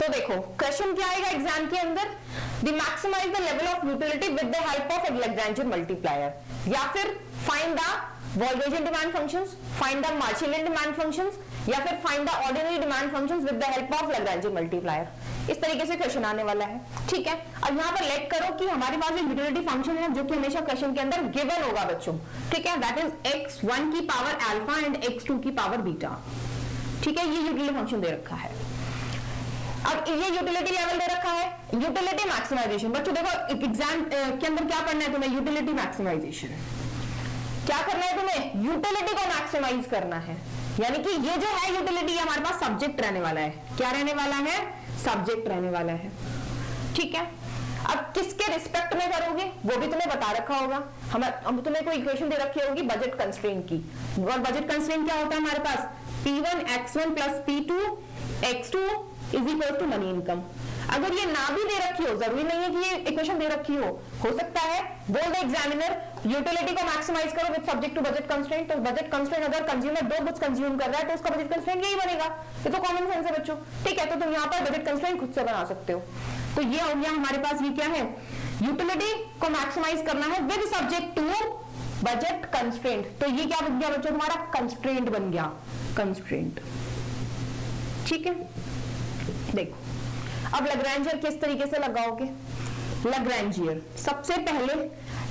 तो देखो क्वेश्चन क्या आएगा एग्जाम के अंदर, the maximize the level of utility with the help of Lagrangian multiplier, या फिर find the Walrasian demand functions, find the Marshallian demand functions, या फिर find the ordinary demand functions with the help of Lagrangian multiplier. इस तरीके से question आने वाला है, ठीक है। अब यहाँ पर लेट करो कि हमारे पास एक यूटिलिटी फंक्शन है जो कि हमेशा क्वेश्चन के अंदर गिवन होगा बच्चों, ठीक है, दैट इज x1 की पावर अल्फा एंड x2 की पावर बीटा, ठीक है। ये यूटिलिटी फंक्शन दे रखा है। अब ये यूटिलिटी लेवल दे रखा है, यूटिलिटी मैक्सिमाइजेशन। बच्चों देखो एग्जाम के अंदर क्या पढ़ना है तुम्हें, यूटिलिटी मैक्सिमाइजेशन। क्या करना है तुम्हें, यूटिलिटी को मैक्सिमाइज करना है, यानी कि ये जो है यूटिलिटी हमारे पास सब्जेक्ट रहने वाला है। क्या रहने वाला है, सब्जेक्ट रहने वाला है, ठीक है। अब किसके रिस्पेक्ट में करोगे वो भी तुम्हें बता रखा होगा। हम तुम्हें कोई इक्वेशन दे रखी होगी बजट कंस्ट्रेंट की, और बजट कंस्ट्रेंट क्या होता है हमारे पास, P1 x1 plus P2 x2 is equal to money income. अगर ये ना भी दे रखी हो, जरूरी नहीं है कि ये इक्वेशन दे रखी हो सकता है बोल दे एग्जामिनर यूटिलिटी को मैक्सिमाइज करो with subject to budget constraint. तो बजट कंस्ट्रेंट अगर कंज्यूमर 2 गुड्स कंज्यूम कर रहा है तो उसका बजट कंस्ट्रेंट यही बनेगा। ये तो कॉमन सेंस है बच्चों, ठीक है। तो तुम यहाँ पर बजट कंस्ट्रेंट खुद से बना सकते हो। तो ये हो गया हमारे पास, ये क्या है, यूटिलिटी को मैक्सिमाइज करना है with subject to budget constraint. तो ये क्या बन गया बच्चों, तुम्हारा कंस्ट्रेंट बन गया, कंस्ट्रेंट, ठीक है। देखो अब लैग्रेंजियर किस तरीके से लगाओगे, लैग्रेंजियर सबसे पहले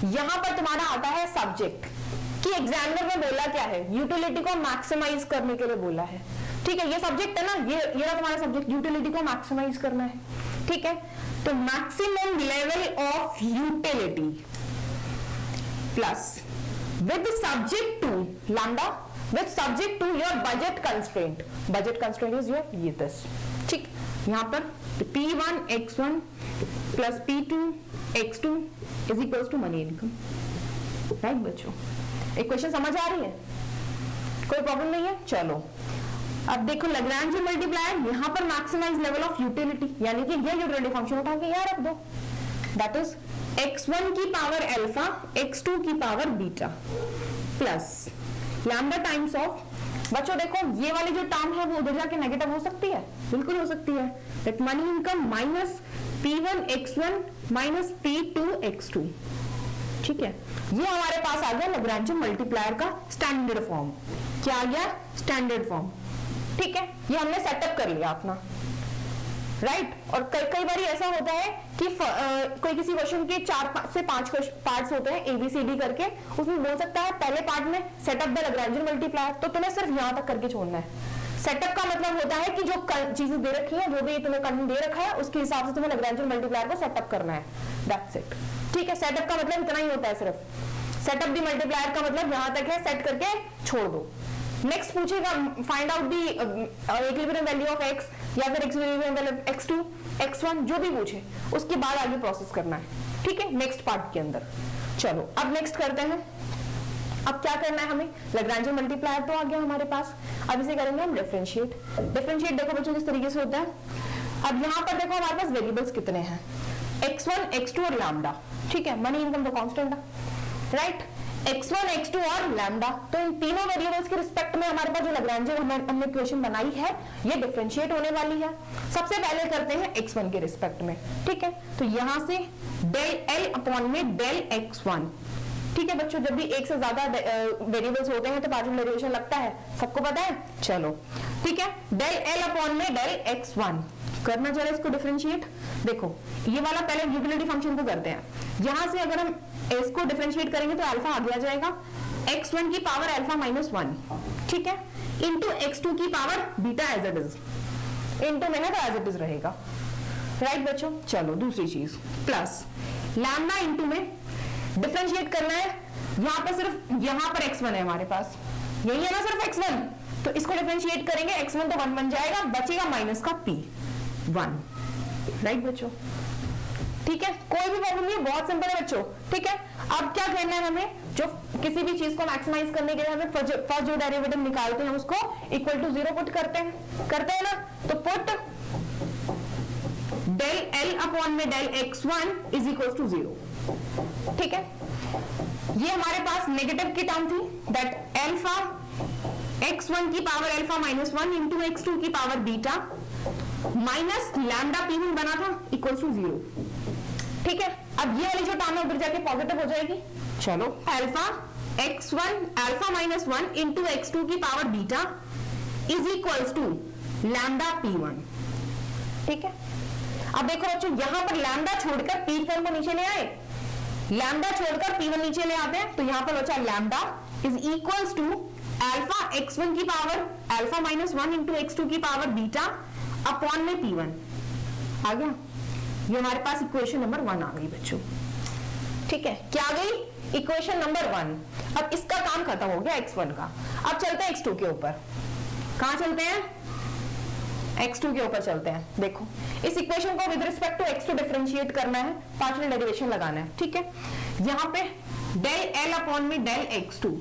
यहां पर तुम्हारा आता है सब्जेक्ट कि एग्जामिनर ने बोला क्या है, यूटिलिटी को मैक्सिमाइज करने के लिए बोला है, ठीक है। ये सब्जेक्ट है ना, ये तुम्हारा सब्जेक्ट, यूटिलिटी को मैक्सिमाइज करना है, ठीक है। तो maximum level of utility plus with subject to lambda, with subject to your budget constraint. Budget constraint is your ये दिस, ठीक। यहां पर P1 x1 plus P2 x2 is equals to money income, right बच्चों। Equation समझ आ रही है, कोई प्रॉब्लम नहीं है। चलो अब देखो लैग्रेंजियन मल्टीप्लायर, यहां पर मैक्सिमाइज लेवल ऑफ यूटिलिटी, यानी कि ये यूटिलिटी फंक्शन उठा के यहां रख दो, दैट इज x1 की पावर अल्फा x2 की power beta plus lambda times of. बच्चों देखो ये वाली जो टर्म है वो उधर जाके नेगेटिव हो सकती है, बिल्कुल हो सकती है, that money income minus P1 x1 minus P2 x2, ठीक है। ये हमारे पास आ गया लैग्रेंजियन मल्टीप्लायर का स्टैंडर्ड फॉर्म। क्या आ गया, स्टैंडर्ड फॉर्म, ठीक है। ये हमने सेटअप कर लिया अपना, राइट। और कई बार ऐसा होता है कि कोई किसी क्वेश्चन के 4 से 5 पार्ट्स होते हैं ABCD करके, उसमें बोल सकता है पहले पार्ट में सेटअप द लैग्रेंजियन मल्टीप्लायर, तो तुम्हें सिर्फ यहां तक करके छोड़ना है। सेटअप का मतलब होता है कि जो चीजें दे रखी है, जो भी तुम्हें कंटेंट दे रखा है उसके हिसाब से तुम्हें लैग्रेंजियन मल्टीप्लायर को सेटअप करना है, दैट्स इट, ठीक है। सेटअप का मतलब इतना ही होता है सिर्फ। सेटअप द मल्टीप्लायर का मतलब यहां तक है, सेट करके छोड़ दो। नेक्स्ट पूछेगा find out the equilibrium value of x, या फिर equilibrium value of x2 x1, जो भी पूछे उसके बाद आगे प्रोसेस करना है, ठीक है, नेक्स्ट पार्ट के अंदर। चलो अब नेक्स्ट करते हैं। अब क्या करना है हमें, लैग्रेंजियन मल्टीप्लायर तो आ गया हमारे पास, अब इसे करेंगे हम डिफरेंशिएट। डिफरेंशिएट देखो बच्चों किस तरीके से होता है। अब यहाँ पर देखो हमारे पास वेरिएबल्स कितने हैं, x1 x2 और लैम्डा, ठीक है। मनी इनकम तो कांस्टेंट है, राइट, x1 x2 और लैम्डा। तो इन तीनों वेरिएबल्स के रिस्पेक्ट में हमारे पास जो लैग्रेंजियन हमने इक्वेशन बनाई है ये डिफरेंशिएट होने वाली है। सबसे पहले करते हैं x1 के रिस्पेक्ट में, ठीक है। तो यहां से डेल L अपॉन में डेल x1, ठीक है बच्चों। जब भी एक से ज्यादा वेरिएबल्स होते हैं तो पार्शियल डेरिवेशन लगता है, सबको पता है। चलो ठीक है, डेल L अपॉन में डेल x1 करना चले इसको डिफरेंशिएट। देखो ये वाला पहले यूटिलिटी फंक्शन को करते हैं। यहां से अगर हम इसको डिफरेंशिएट करेंगे तो अल्फा आगे आ जाएगा, x1 की पावर अल्फा माइनस 1, ठीक है, इंटू x2 की power beta as it is, into में है तो एज इट इज रहेगा, राइट बच्चों। चलो दूसरी चीज प्लस लैम्डा इंटू में डिफरेंशिएट करना है। यहां पर सिर्फ यहां पर x1 है हमारे पास, यही है ना सिर्फ x1, तो इसको डिफरेंशिएट करेंगे, x1 तो 1 बन जाएगा, बचेगा माइनस का p 1, राइट बच्चों, ठीक है। कोई भी प्रॉब्लम नहीं है, बहुत सिंपल है बच्चों, ठीक है। अब क्या करना है हमें, जो किसी भी चीज को मैक्सिमाइज करने के लिए हमें फर्स्ट जो डेरिवेटिव निकालते हैं उसको इक्वल टू 0 पुट करते हैं ना। तो पुट डेल L अपॉन में del x1 is equal to 0, ठीक है। ये हमारे पास नेगेटिव की टर्म थी, दैट अल्फा x1 की power alpha minus 1 into x2 की power beta minus lambda P1 बना था इक्वल टू 0। ठीक है, अब ये वाली जो टर्म है उधर जाके पॉजिटिव हो जाएगी। चलो, alpha x1 alpha minus 1 into x2 की power beta is equals to lambda P1। ठीक है, अब देखो बच्चों, यहां पर लैम्डा छोड़कर P1 को नीचे ले आए, लैम्डा छोड़कर P1 नीचे ले आते हैं, तो यहां पर बचा lambda is equals to alpha x1 की power alpha minus 1 into x2 की पावर बीटा अपॉन में P1 आ गया। ये हमारे पास इक्वेशन नंबर 1 आ गई बच्चों। ठीक है, क्या आ गई? Equation number 1। अब इसका काम खत्म हो गया x1 का। अब चलते हैं x2 के ऊपर। कहां चलते हैं? x2 के ऊपर चलते हैं। देखो, इस इक्वेशन को with respect to x2 differentiate करना है, पार्शियल डेरिवेशन लगाना है। ठीक है, यहां पे डेल L अपॉन में डेल x2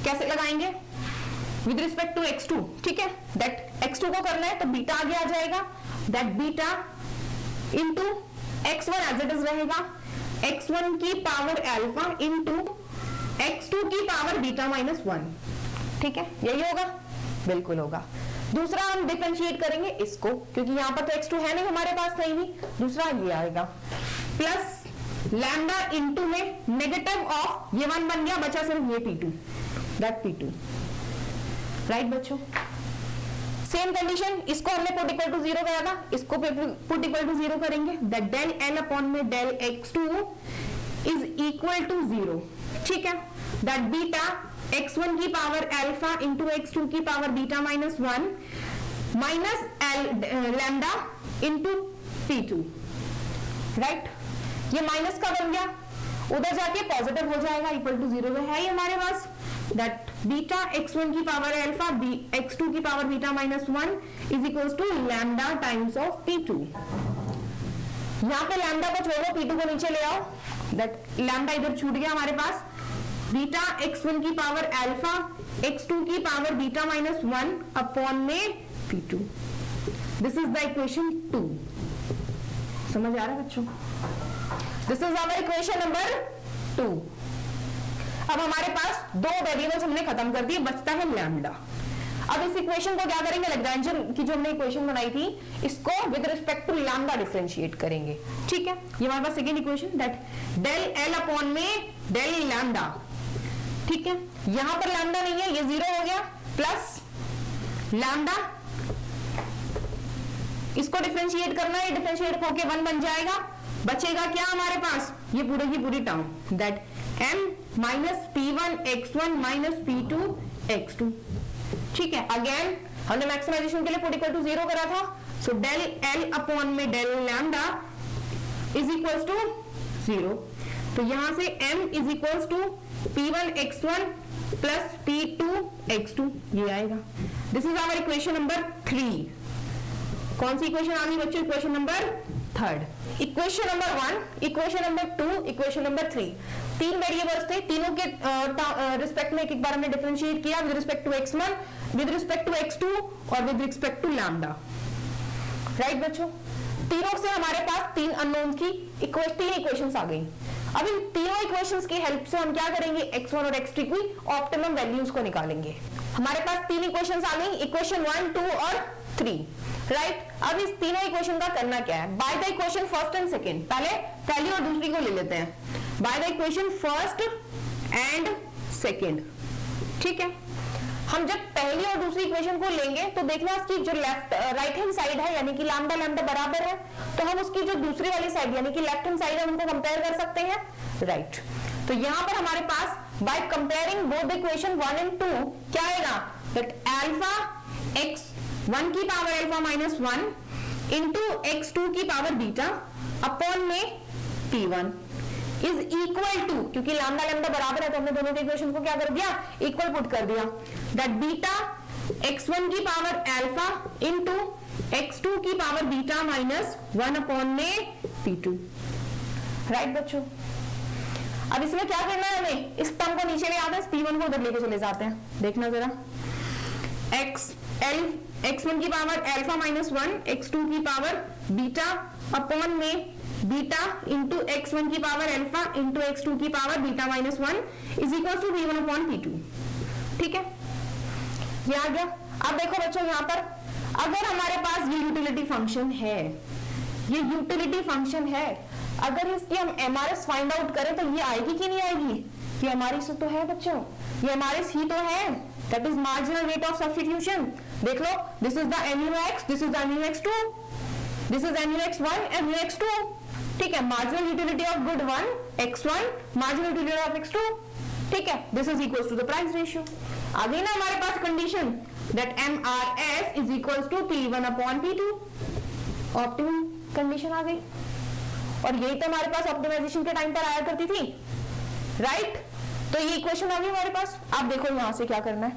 कैसे लगाएंगे? With respect to x2। ठीक है, दैट x2 को करना है तो बीटा आगे आ जाएगा, that beta into x1 as it is रहेगा, x1 की पावर अल्फा इंटू x2 की पावर बीटा माइनस 1। ठीक है, यही होगा? बिल्कुल होगा। दूसरा हम डिफरेंशिएट करेंगे इसको, क्योंकि यहां पर तो x2 है नहीं हमारे पास कहीं भी। दूसरा ये आएगा प्लस लैम्डा इंटू में नेगेटिव ऑफ ये 1 बन गया, बचा सिर्फ ये P2, दैट P2। राइट बच्चों, सेम कंडीशन, इसको हमने पुट इक्वल टू 0 करा था, इसको पुट इक्वल टू 0 करेंगे, दैट डेल L अपॉन में del x2 is equal to 0। ठीक है, दैट बीटा x1 की पावर अल्फा इंटू x2 की power beta minus 1 minus lambda into P2। Right, ये माइनस का बन गया, उधर जाके पॉजिटिव हो जाएगा, इक्वल टू 0 में है ये हमारे पास, दैट बीटा x1 की पावर अल्फा x2 की power beta minus 1 is equals to lambda times of P2। यहां पे लैम्डा को छोड़ो, P2 को नीचे ले आओ, दैट लैम्डा इधर छूट गया हमारे पास, बीटा x1 की पावर अल्फा x2 की पावर बीटा माइनस 1 अपॉन में P2। This is the equation 2। समझ आ रहा है बच्चों? This is our equation number 2। अब हमारे पास दो वेरिएबल्स हमने खत्म कर दिए, बचता है लैम्डा। अब इस इक्वेशन को क्या करेंगे? लैग्रेंजन की जो हमने इक्वेशन बनाई थी, इसको with respect to lambda differentiate करेंगे। ठीक है, ये हमारे पास second equation, that del L upon में डेल लैम्डा। ठीक है, यहां पर लैम्डा नहीं है, ये 0 हो गया, प्लस लैम्डा, इसको डिफरेंशिएट करना है, डिफरेंशिएट होके 1 बन जाएगा, बचेगा क्या हमारे पास? ये पूरे की पूरी term, that m minus P1 x1 minus P2 x2। ठीक है, अगेन हमने मैक्सिमाइजेशन के लिए पुट इक्वल टू 0 करा था, सो डेल L अपॉन में del lambda is equals to 0। तो यहां से m is equals to P1 x1 plus P2 x2 ये आएगा। This is our equation number 3। कौन सी इक्वेशन आ गई बच्चों? Equation number 3। Equation number 1, equation number 2, equation number 3। तीन वेरिएबल्स थे, तीनों के रिस्पेक्ट में एक बार हमने डिफरेंशिएट किया, with respect to x1, with respect to x2 और with respect to lambda. Right बच्चों, तीनों से हमारे पास तीन अननोन की तीन इक्वेशंस आ गई। अब इन तीनों इक्वेशंस की हेल्प से हम क्या करेंगे? x1 और x2 की ऑप्टिमम वैल्यूज को निकालेंगे। हमारे पास तीन इक्वेशंस आ गई, इक्वेशन 1, 2 और 3। राइट, अब इस तीनों इक्वेशन का करना क्या है? By the equation first and second, पहले पहली और दूसरी को ले लेते हैं। By the equation first and second. ठीक है, हम जब पहली और दूसरी इक्वेशन को लेंगे तो देखना इसकी जो लेफ्ट राइट हैंड साइड है, यानी कि लैम्डा लैम्डा बराबर है, तो हम उसकी जो दूसरी वाली साइड यानी कि लेफ्ट हैंड साइड है उनको कंपेयर कर सकते हैं। राइट, तो यहां पर हमारे पास by comparing both equation 1 and 2 क्या आएगा? दैट अल्फा x1 की power alpha minus 1 into x2 की पावर बीटा अपॉन में P1 इज इक्वल टू, क्योंकि लैम्डा लैम्डा बराबर है तो हमने दोनों के इक्वेशन को क्या कर दिया? इक्वल पुट कर दिया, दैट बीटा x1 की पावर अल्फा इंटू x2 की पावर बीटा माइनस 1 अपॉन में P2। राइट बच्चों, अब इसमें क्या करना है हमें? इस टर्म को नीचे ले आते हैं, P1 को उधर लेके चले जाते हैं। देखना जरा, x1 की पावर अल्फा माइनस 1 x2 की पावर बीटा अपॉन में बीटा इंटू x1 की पावर अल्फा इंटू x2 की power beta minus 1 is equal to P1 upon P2। ठीक है, ये आ गया। अब देखो बच्चों, यहाँ पर अगर हमारे पास ये यूटिलिटी फंक्शन है, ये यूटिलिटी फंक्शन है, अगर इसकी हम एमआरएस फाइंड आउट करें तो ये आएगी कि नहीं आएगी? ये एमआरएस तो है बच्चों, ये एमआरएस ही तो है, that is marginal rate of substitution. देख लो, this is the MUX, this is the MUX2, this is MUX1, MUX2, ठीक है। Marginal utility of good 1 X1, marginal utility of X2, ठीक है। This is equal to the price ratio. आ गई ना हमारे पास condition that MRS is equal to P1 upon P2, optimum condition आ गई। और यही तो हमारे पास ऑप्टिमाइजेशन के टाइम पर आया करती थी, राइट? तो ये इक्वेशन आ गई हमारे पास। आप देखो यहां से क्या करना है,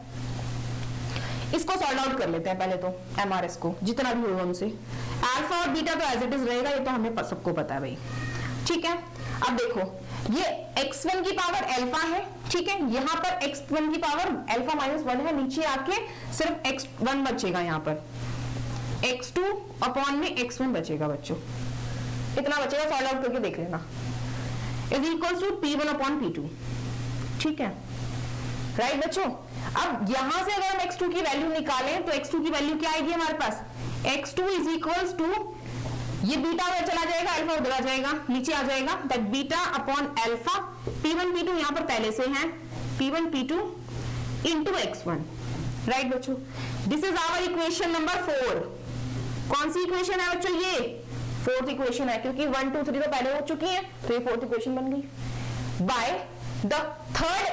इसको सॉल्व आउट कर लेते हैं पहले तो, एमआरएस को जितना भी होगा उनसे। अल्फा और बीटा तो एज इट इज रहेगा, ये तो हमें सबको पता है भाई, ठीक है। अब देखो ये x1 की पावर अल्फा है, ठीक है, यहाँ पर x1 की पावर अल्फा -1 है, नीचे आके सिर्फ x1 बचेगा, यहाँ पर x2 अपॉन में x1 बचेगा बच्चों, इतना बचेगा, सॉल्व आउट करके देख लेना। Is equal to P1 upon P2, ठीक है, राइट बच्चों। अब यहां से अगर हम x2 की वैल्यू निकालें तो x2 की वैल्यू क्या आएगी हमारे पास? x2 इज इक्वल टू, ये बीटा में चला जाएगा, अल्फा उधर आ जाएगा, नीचे आ जाएगा, that beta upon alpha, P1 P2 यहां पर पहले से है, P1 P2 into x1, right बच्चों। This is our equation number 4। कौन सी इक्वेशन है बच्चों? ये फोर्थ इक्वेशन है, क्योंकि 1 2 3 तो पहले हो चुकी है, तो ये फोर्थ इक्वेशन बन गई by the third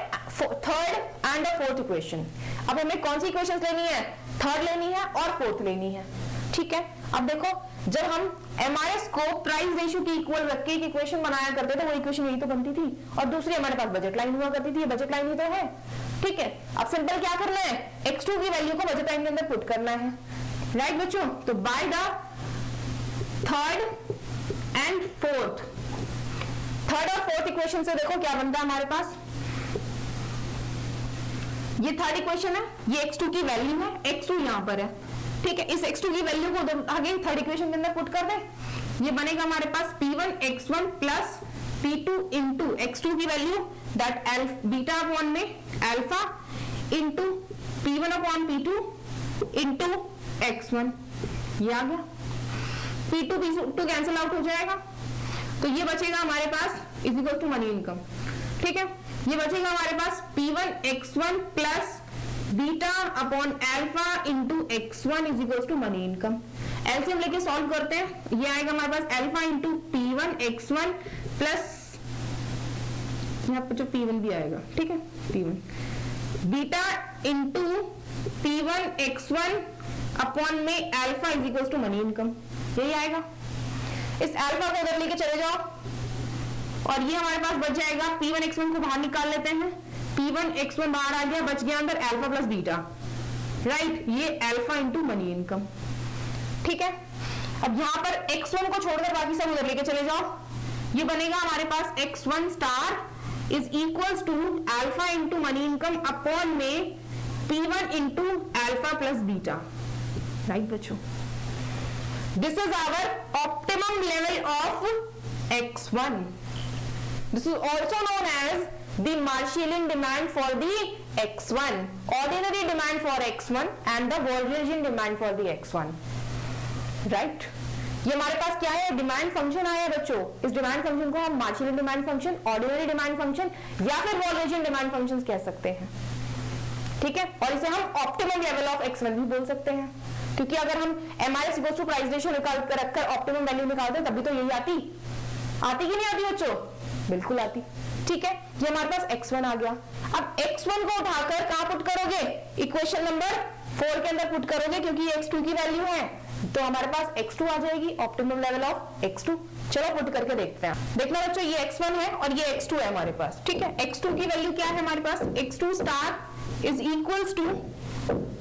and the fourth equation. अब हमें कौन सी इक्वेशंस लेनी है? थर्ड लेनी है और फोर्थ लेनी है, ठीक है। अब देखो, जब हम एमआरएस को प्राइस रेशियो की इक्वल रख के एक इक्वेशन बनाया करते थे, वो इक्वेशन यही तो बनती थी, और दूसरी हमारे पास बजट लाइन हुआ करती थी, ये बजट लाइन ही तो है, ठीक है। अब सिंपल क्या करना है, x2 की वैल्यू को बजट लाइन के अंदर पुट करना है, राइट बच्चों। तो by the third and fourth, third और फोर्थ इक्वेशन से देखो क्या बनता है हमारे पास। ये थर्ड इक्वेशन है, ये x2 की वैल्यू है, x2 यहां पर है, ठीक है। इस x2 की वैल्यू को आगे थर्ड इक्वेशन के अंदर पुट कर दे, ये बनेगा हमारे पास P1 x1 plus P2 into x2 की वैल्यू दैट बीटा अपॉन में alpha into P1 upon P2 into x1, ये आ गया। P2 P2 कैंसिल आउट हो जाएगा, तो ये बचेगा हमारे पास is equal to money income, ठीक है। ये बचेगा हमारे पास P1 x1 plus beta upon alpha into x1 is equal to money income. LCM लेके सॉल्व करते हैं, ये आएगा हमारे पास alpha into P1 x1 plus यहाँ पर जो P1 भी आएगा, ठीक है, P1 beta into P1 x1 upon में alpha is equal to money income, यही आएगा। इस अल्फा को उधर लेके चले जाओ और ये हमारे पास बच जाएगा, P1 x1 को बाहर निकाल लेते हैं, P1 x1 बाहर आ गया, बच गया अंदर अल्फा प्लस बीटा, राइट, ये अल्फा इंटू मनी इनकम, ठीक है। अब यहाँ पर x1 को छोड़कर बाकी सब उधर लेके चले जाओ, ये बनेगा हमारे पास x1 star is equals to alpha into money income upon में P1 into alpha plus beta, right बच्चों। This is our optimum level of X1. This is also known as the Marshallian demand for the X1, ordinary demand for X1 and the Wolferian demand for the X1. Right? ये हमारे पास क्या है? Demand function आया है बच्चों। इस demand function को हम Martian demand function, ordinary demand function या फिर वॉल्वेरियन डिमांड फंक्शन कह सकते हैं, ठीक है। और इसे हम ऑप्टिमम लेवल ऑफ X1 भी बोल सकते हैं, क्योंकि अगर हम MRS equal to price ratio निकाल कर रखकर ऑप्टिमम वैल्यू निकालते हैं तभी तो यही आती कि नहीं आती बच्चों? बिल्कुल आती, ठीक है। ये हमारे पास x1 आ गया। अब x1 को उठाकर कहां पुट करोगे? इक्वेशन नंबर 4 के अंदर पुट करोगे, क्योंकि ये x2 की वैल्यू है, तो हमारे पास x2 आ जाएगी, ऑप्टिमम लेवल ऑफ x2। चलो पुट करके देखते हैं। देखना बच्चों, ये x1 है और ये x2 है हमारे पास, ठीक है। x2 की वैल्यू क्या है हमारे पास? x2 star is equals to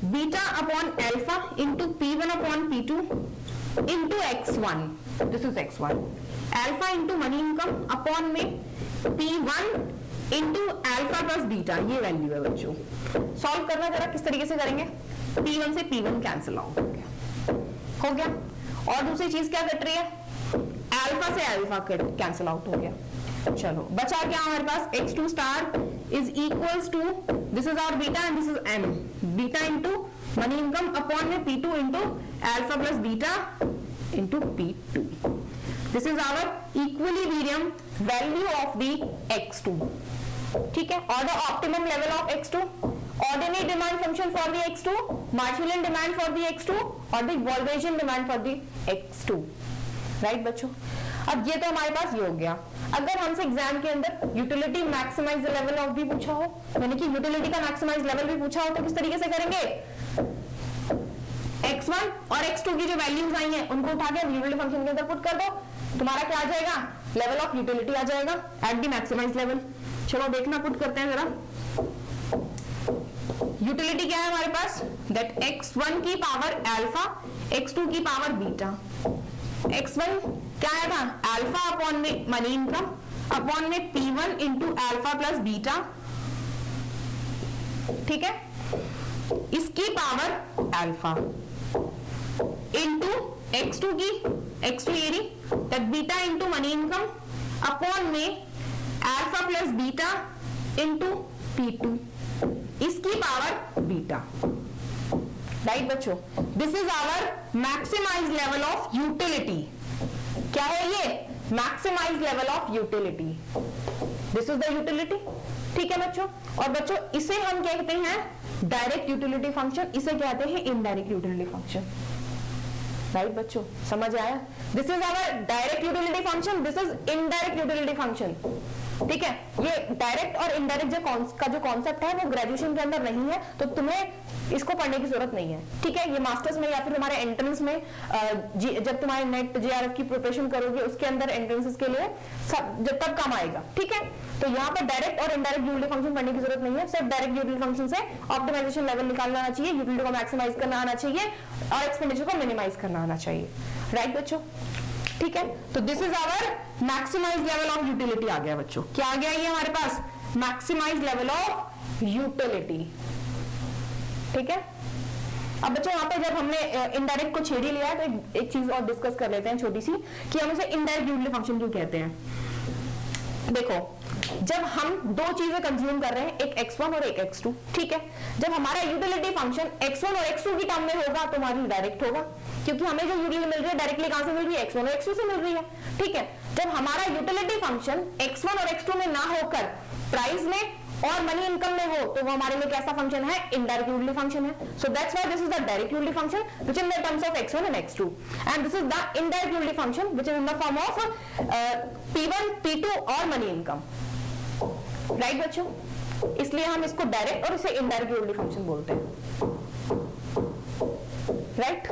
beta upon alpha into P1 upon P2 into x1, this is x1, alpha into money income upon में P1 into alpha plus beta, ये वैल्यू है बच्चों। सॉल्व करना जरा किस तरीके से करेंगे? P1 से P1 कैंसिल आउट हो गया, और दूसरी चीज क्या कट रही है? अल्फा से अल्फा कैंसिल आउट हो गया। चलो बचा क्या हमारे पास? x2 star is equals to, this is our beta and this is m, beta into money income upon में P2 into alpha plus beta into P2. This is our equilibrium value of the X2. ठीक है, और the optimum level of X2, ordinary demand function for the X2, marginal demand for the X2 और the Walrasian demand for the X2. Right बच्चों, अब ये तो हमारे पास ये हो गया. अगर हमसे एग्जाम के अंदर utility maximise the level of भी पूछा हो, यानी कि यूटिलिटी का मैक्सिमाइज लेवल भी पूछा हो, तो किस तरीके से करेंगे? X1 और X2 की जो वैल्यूज आई हैं उनको उठा के यूटिलिटी फंक्शन के अंदर पुट कर दो, तुम्हारा क्या आ जाएगा? लेवल ऑफ यूटिलिटी आ जाएगा एट द मैक्सिमाइज लेवल. चलो देखना, पुट करते हैं जरा. यूटिलिटी क्या है हमारे पास? दैट X1 की पावर अल्फा, X2 की पावर बीटा. X1 क्या आया था? अल्फा अपॉन में मनी इनकम अपॉन में P1 into alpha plus beta. ठीक है, इसकी पावर अल्फा इंटू X2 की, X2 ये रही, that beta into money income upon में alpha plus beta into P2, इसकी पावर बीटा. राइट बच्चों, this is our maximize level of utility. क्या है ये? Maximize level of utility. This is the utility. ठीक है बच्चों, और बच्चों इसे हम कहते हैं डायरेक्ट यूटिलिटी फंक्शन, इसे कहते हैं इनडायरेक्ट यूटिलिटी फंक्शन. राइट बच्चों, समझ आया? This is our direct utility function, this is indirect utility function. ठीक है, ये डायरेक्ट और इनडायरेक्ट जो कॉन्सेप्ट है वो ग्रेजुएशन के अंदर नहीं है, तो तुम्हें इसको पढ़ने की जरूरत नहीं है. ठीक है, ये मास्टर्स में या फिर तुम्हारे एंट्रेंस में जब तुम्हारे नेट JRF की प्रिपरेशन करोगे उसके अंदर एंट्रेंसेस के लिए जब तक काम आएगा. ठीक है, तो यहाँ पर डायरेक्ट और इनडायरेक्ट यूटिलिटी फंक्शन पढ़ने की जरूरत नहीं है. सिर्फ डायरेक्ट यूटिलिटी फंक्शन से ऑप्टिमाइजेशन लेवल निकालना आना चाहिए, यूटिलिटी को मैक्सिमाइज करना आना चाहिए और एक्सपेंडिचर को मिनिमाइज करना आना चाहिए. राइट बच्चों, ठीक है, तो this is our maximize level of utility आ गया बच्चों. क्या आ गया ये हमारे पास? Maximize level of utility. ठीक है, अब बच्चों यहाँ पे जब हमने इनडायरेक्ट को छेड़ ही लिया है तो एक चीज और डिस्कस कर लेते हैं छोटी सी, कि हम इसे इनडायरेक्ट यूटिलिटी फंक्शन क्यों कहते हैं. देखो, जब हम दो चीजें कंज्यूम कर रहे हैं, एक X1 और एक X2. ठीक है, जब हमारा यूटिलिटी फंक्शन X1 और X2 की टर्म में होगा तो हमारी डायरेक्ट होगा, क्योंकि हमें जो यूटिलिटी मिल रही है डायरेक्टली कहां से मिल रही है? X1 और X2 से मिल रही है. ठीक है, जब हमारा यूटिलिटी फंक्शन X1 और X2 में ना होकर प्राइस में और मनी इनकम में हो तो वो हमारे लिए कैसा फंक्शन है? इनडायरेक्ट यूटिलिटी फंक्शन है. So that's why this is the direct utility function which in the terms of X1 and X2, and this is the indirect utility function which is in the form of P1, P2 और money income. Right बच्चों, इसलिए हम इसको direct और इसे indirect utility function बोलते हैं. Right,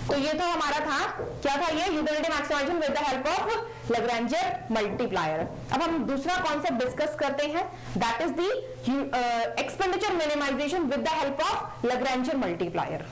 तो ये तो हमारा था, क्या था ये? Utility maximization with the help of Lagrangian multiplier. अब हम दूसरा कॉन्सेप्ट डिस्कस करते हैं, that is the expenditure minimization with the help of Lagrangian multiplier.